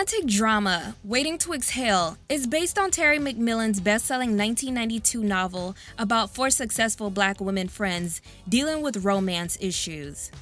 romantic drama, Waiting to Exhale, is based on Terry McMillan's best-selling 1992 novel about four successful Black women friends dealing with romance issues.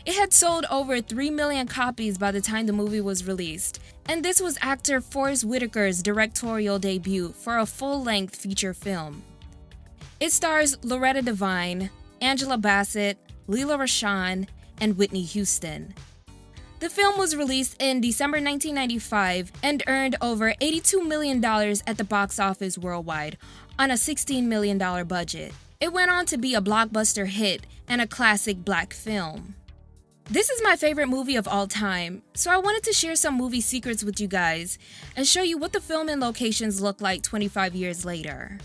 It had sold over 3 million copies by the time the movie was released, and this was actor Forest Whitaker's directorial debut for a full-length feature film. It stars Loretta Devine, Angela Bassett, Lela Rochon, and Whitney Houston. The film was released in December 1995 and earned over $82 million at the box office worldwide on a $16 million budget. It went on to be a blockbuster hit and a classic Black film. This is my favorite movie of all time, so I wanted to share some movie secrets with you guys and show you what the film and locations look like 25 years later.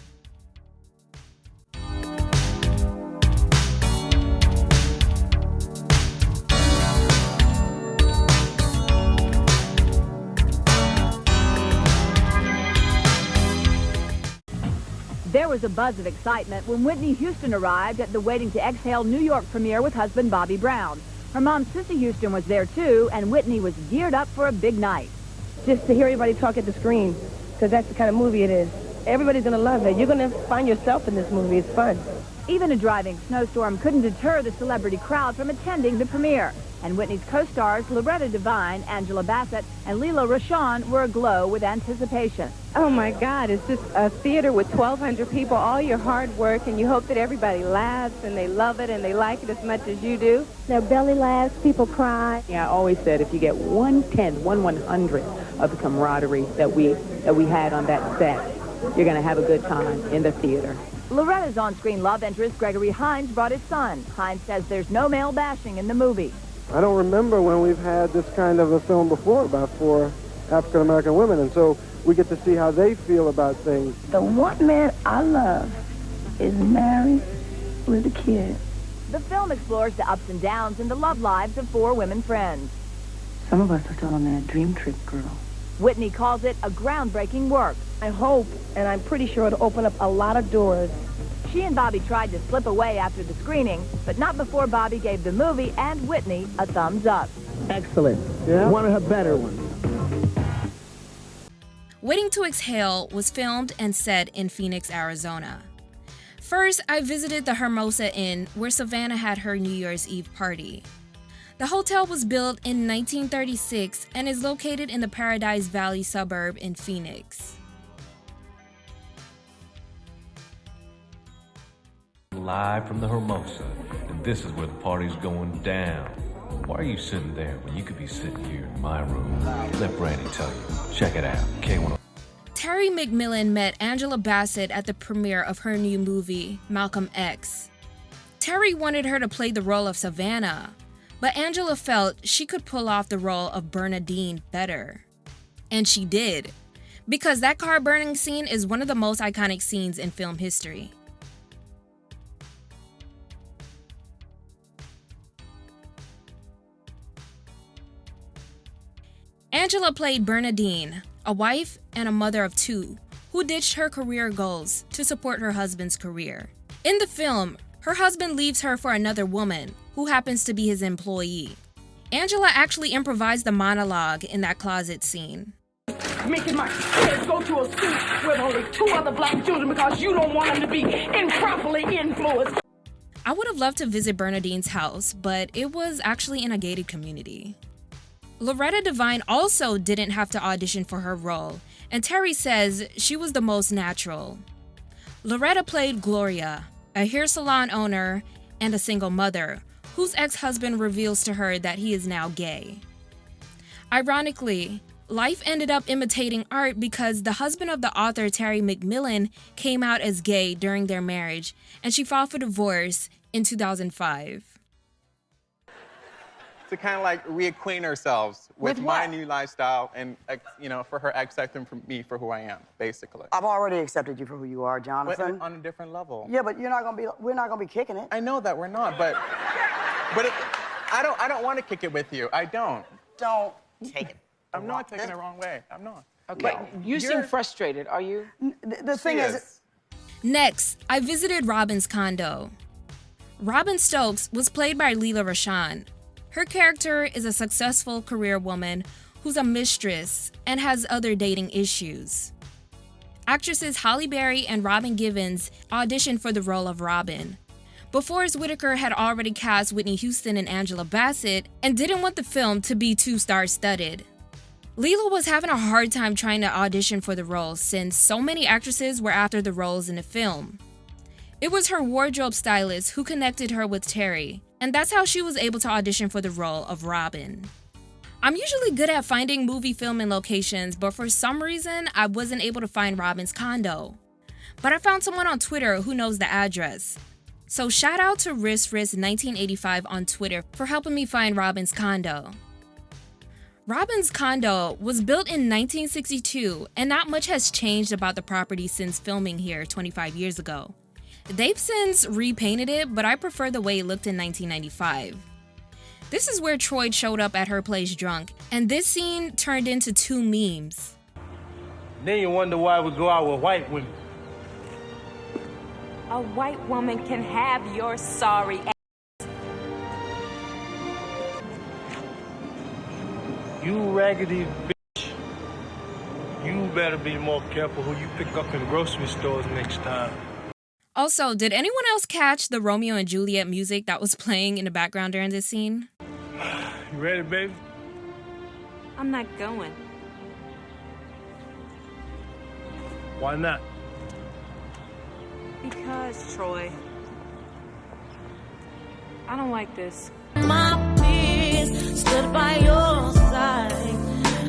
There was a buzz of excitement when Whitney Houston arrived at the Waiting to Exhale New York premiere with husband Bobby Brown. Her mom, Sissy Houston, was there too, and Whitney was geared up for a big night. Just to hear everybody talk at the screen, because that's the kind of movie it is. Everybody's going to love it. You're going to find yourself in this movie. It's fun. Even a driving snowstorm couldn't deter the celebrity crowd from attending the premiere. And Whitney's co-stars, Loretta Devine, Angela Bassett, and Lela Rochon were aglow with anticipation. Oh my God, it's just a theater with 1,200 people, all your hard work, and you hope that everybody laughs and they love it and they like it as much as you do. Their belly laughs, people cry. Yeah, I always said if you get 1/100th of the camaraderie that we had on that set, you're going to have a good time in the theater. Loretta's on-screen love interest, Gregory Hines, brought his son. Hines says there's no male bashing in the movie. I don't remember when we've had this kind of a film before about four African-American women, and so we get to see how they feel about things. The one man I love is married with a kid. The film explores the ups and downs in the love lives of four women friends. Some of us are still on that dream trip, girl. Whitney calls it a groundbreaking work. I hope, and I'm pretty sure it'll open up a lot of doors. She and Bobby tried to slip away after the screening, but not before Bobby gave the movie and Whitney a thumbs up. Excellent. Yeah. One of her better ones. Waiting to Exhale was filmed and set in Phoenix, Arizona. First, I visited the Hermosa Inn where Savannah had her New Year's Eve party. The hotel was built in 1936 and is located in the Paradise Valley suburb in Phoenix. Live from the Hermosa, and this is where the party's going down. Why are you sitting there when you could be sitting here in my room? Let Brandy tell you. Check it out. K1. Terry McMillan met Angela Bassett at the premiere of her new movie, Malcolm X. Terry wanted her to play the role of Savannah, but Angela felt she could pull off the role of Bernadine better. And she did, because that car burning scene is one of the most iconic scenes in film history. Angela played Bernadine, a wife and a mother of two, who ditched her career goals to support her husband's career. In the film, her husband leaves her for another woman, who happens to be his employee. Angela actually improvised the monologue in that closet scene. Making my kids go to a school with only 2 other Black children because you don't want them to be improperly influenced. I would have loved to visit Bernadine's house, but it was actually in a gated community. Loretta Devine also didn't have to audition for her role, and Terry says she was the most natural. Loretta played Gloria, a hair salon owner and a single mother, whose ex-husband reveals to her that he is now gay. Ironically, life ended up imitating art because the husband of the author Terry McMillan came out as gay during their marriage, and she filed for divorce in 2005. To kind of like reacquaint ourselves with my new lifestyle and, you know, for her accepting me for who I am, basically. I've already accepted you for who you are, Jonathan. But on a different level. Yeah, but we're not gonna be kicking it. I know that we're not, but I don't want to kick it with you. I don't. Don't take it. I'm not taking it the wrong way. I'm not. Okay, you seem frustrated, are you? The thing is... Next, I visited Robin's condo. Robin Stokes was played by Lela Rochon. Her character is a successful career woman who's a mistress and has other dating issues. Actresses Halle Berry and Robin Givens auditioned for the role of Robin, but Forest Whitaker had already cast Whitney Houston and Angela Bassett and didn't want the film to be too star-studded. Leela was having a hard time trying to audition for the role since so many actresses were after the roles in the film. It was her wardrobe stylist who connected her with Terry, and that's how she was able to audition for the role of Robin. I'm usually good at finding movie filming locations, but for some reason, I wasn't able to find Robin's condo. But I found someone on Twitter who knows the address. So shout out to Riss1985 on Twitter for helping me find Robin's condo. Robin's condo was built in 1962, and not much has changed about the property since filming here 25 years ago. They've since repainted it, but I prefer the way it looked in 1995. This is where Troy showed up at her place drunk, and this scene turned into 2 memes. Then you wonder why we go out with white women. A white woman can have your sorry ass. You raggedy bitch. You better be more careful who you pick up in grocery stores next time. Also, did anyone else catch the Romeo and Juliet music that was playing in the background during this scene? You ready, baby? I'm not going. Why not? Because, Troy, I don't like this. My peers stood by your side.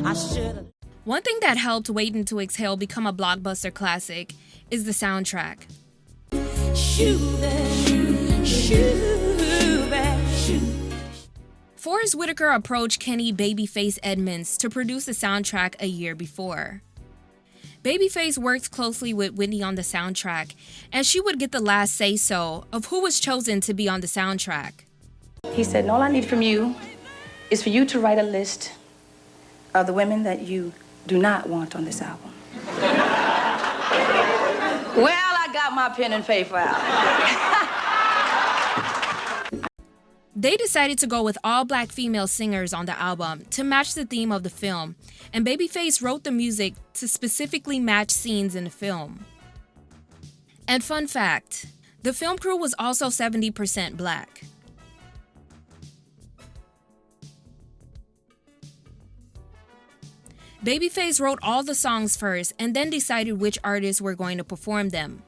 I should've. One thing that helped Waiting to Exhale become a blockbuster classic is the soundtrack. Forest Whitaker approached Kenny Babyface Edmonds to produce the soundtrack a year before. Babyface worked closely with Whitney on the soundtrack, and she would get the last say-so of who was chosen to be on the soundtrack. He said, all I need from you is for you to write a list of the women that you do not want on this album. Well, I got my pen and paper out. They decided to go with all black female singers on the album to match the theme of the film, and Babyface wrote the music to specifically match scenes in the film. And fun fact, the film crew was also 70% black. Babyface wrote all the songs first and then decided which artists were going to perform them.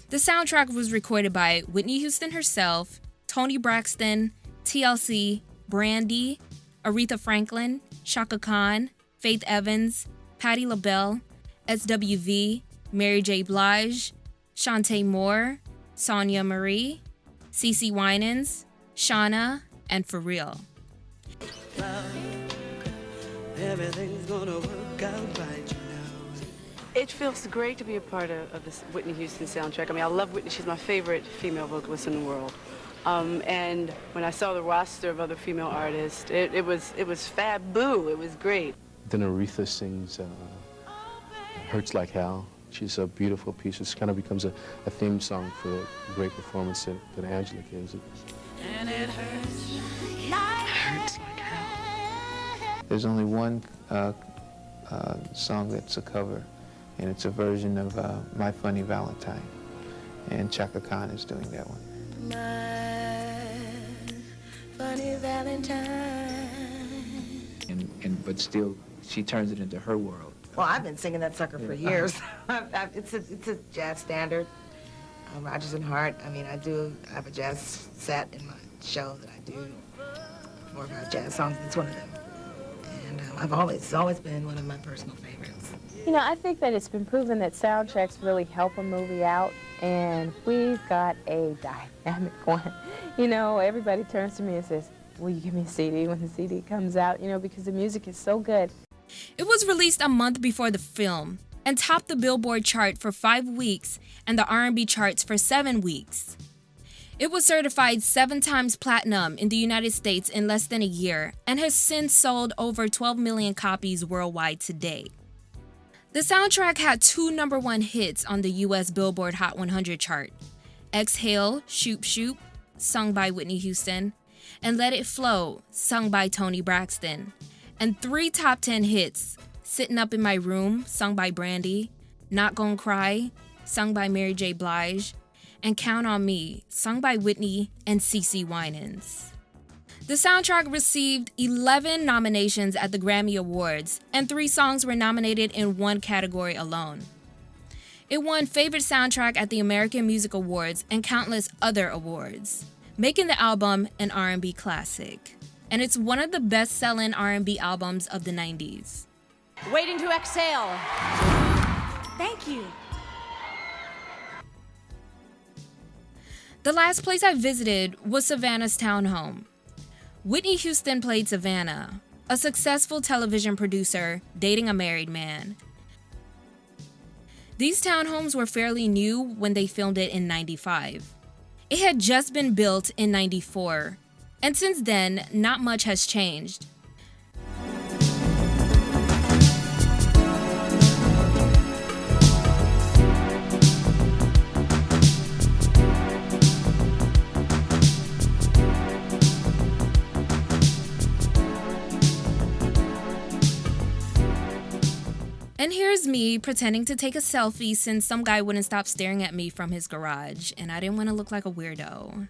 The soundtrack was recorded by Whitney Houston herself, Toni Braxton, TLC, Brandy, Aretha Franklin, Chaka Khan, Faith Evans, Patti LaBelle, SWV, Mary J. Blige, Shantae Moore, Sonia Marie, CeCe Winans, Shauna, and For Real. Everything's gonna work out right, you know. It feels great to be a part of this Whitney Houston soundtrack. I mean, I love Whitney. She's my favorite female vocalist in the world. And when I saw the roster of other female artists, it was fab-boo. It was great. Then Aretha sings Hurts Like Hell. She's a beautiful piece. It kind of becomes a theme song for the great performance that Angela gives it. And it hurts like hell. There's only one song that's a cover, and it's a version of My Funny Valentine, and Chaka Khan is doing that one. My funny Valentine. But still, she turns it into her world. Well, I've been singing that sucker for years. It's a jazz standard. Rodgers and Hart. I mean, I have a jazz set in my show that I do. 4 or 5 jazz songs. It's one of them. And it's always been one of my personal favorites. You know, I think that it's been proven that soundtracks really help a movie out, and we've got a dynamic one. You know, everybody turns to me and says, will you give me a CD when the CD comes out? You know, because the music is so good. It was released a month before the film and topped the Billboard chart for 5 weeks and the R&B charts for 7 weeks. It was certified 7 times platinum in the United States in less than a year and has since sold over 12 million copies worldwide to date. The soundtrack had 2 #1 hits on the US Billboard Hot 100 chart: Exhale, Shoop Shoop, sung by Whitney Houston, and Let It Flow, sung by Toni Braxton. and 3 top 10 hits: Sitting Up in My Room, sung by Brandy, Not Gonna Cry, sung by Mary J. Blige, and Count on Me, sung by Whitney and CeCe Winans. The soundtrack received 11 nominations at the Grammy Awards, and 3 songs were nominated in one category alone. It won Favorite Soundtrack at the American Music Awards and countless other awards, making the album an R&B classic. And it's one of the best-selling R&B albums of the 90s. Waiting to exhale. Thank you. The last place I visited was Savannah's townhome. Whitney Houston played Savannah, a successful television producer dating a married man. These townhomes were fairly new when they filmed it in '95. It had just been built in '94, and since then, not much has changed. And here's me pretending to take a selfie since some guy wouldn't stop staring at me from his garage, and I didn't want to look like a weirdo.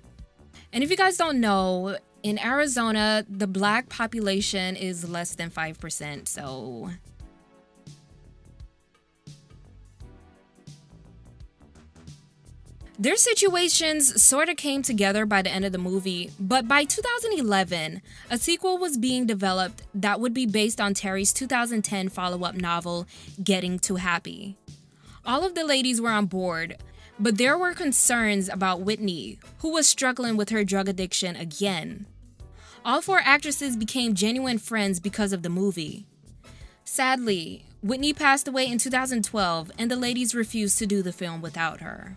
And if you guys don't know, in Arizona, the black population is less than 5%, so... Their situations sort of came together by the end of the movie, but by 2011, a sequel was being developed that would be based on Terry's 2010 follow-up novel, Getting Too Happy. All of the ladies were on board, but there were concerns about Whitney, who was struggling with her drug addiction again. All 4 actresses became genuine friends because of the movie. Sadly, Whitney passed away in 2012, and the ladies refused to do the film without her.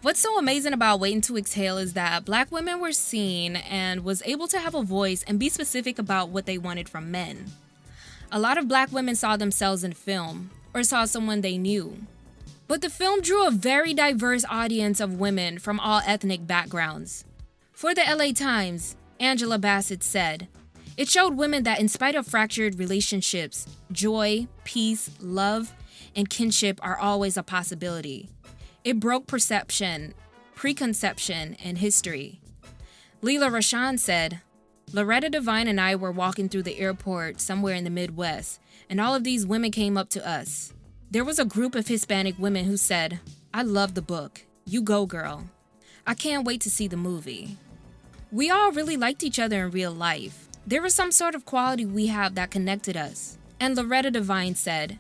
What's so amazing about Waiting to Exhale is that black women were seen and was able to have a voice and be specific about what they wanted from men. A lot of black women saw themselves in film, or saw someone they knew. But the film drew a very diverse audience of women from all ethnic backgrounds. For the LA Times, Angela Bassett said, "It showed women that in spite of fractured relationships, joy, peace, love, and kinship are always a possibility. It broke perception, preconception, and history." Leela Rashan said, "Loretta Devine and I were walking through the airport somewhere in the Midwest, and all of these women came up to us. There was a group of Hispanic women who said, 'I love the book. You go, girl. I can't wait to see the movie.' We all really liked each other in real life. There was some sort of quality we have that connected us." And Loretta Devine said,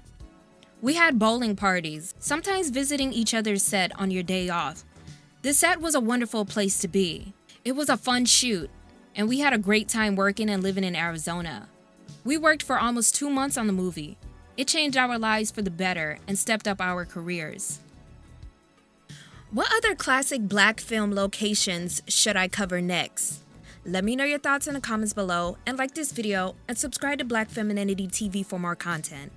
"We had bowling parties, sometimes visiting each other's set on your day off. The set was a wonderful place to be. It was a fun shoot, and we had a great time working and living in Arizona. We worked for almost 2 months on the movie. It changed our lives for the better and stepped up our careers." What other classic black film locations should I cover next? Let me know your thoughts in the comments below, and like this video and subscribe to Black Femininity TV for more content.